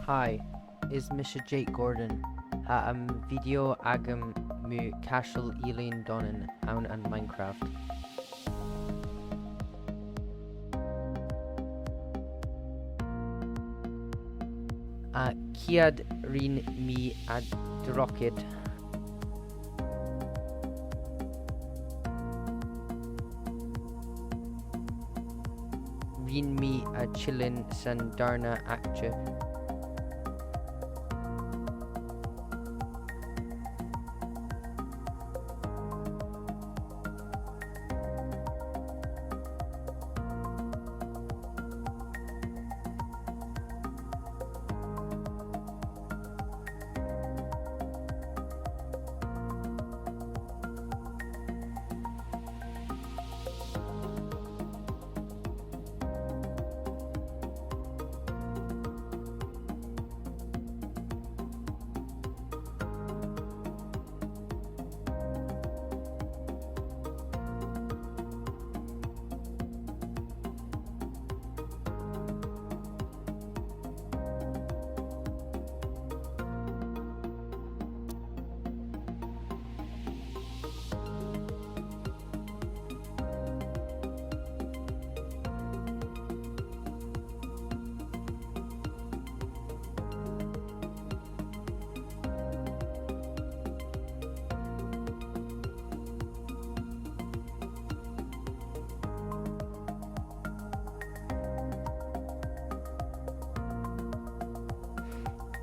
Hi, is Mr. Jake Gordon. Ha video agam mu Caisteal Eilean Donn awn an Minecraft. Kiad rin mi ad rocket. Rin mi a chillin san darna accha.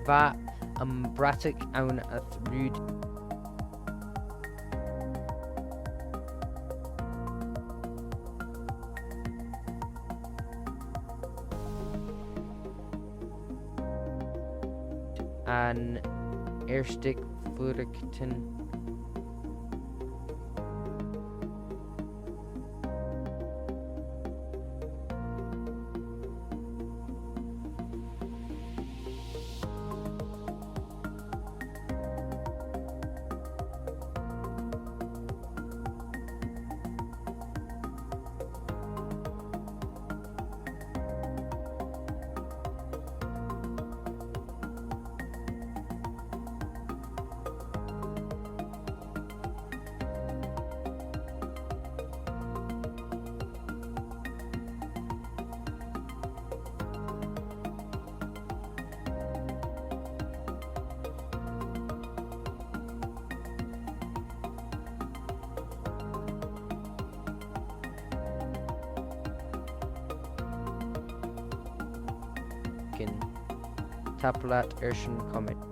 Va bratic awn a thrud. An erstig furikten. Taplat Ershin Comet.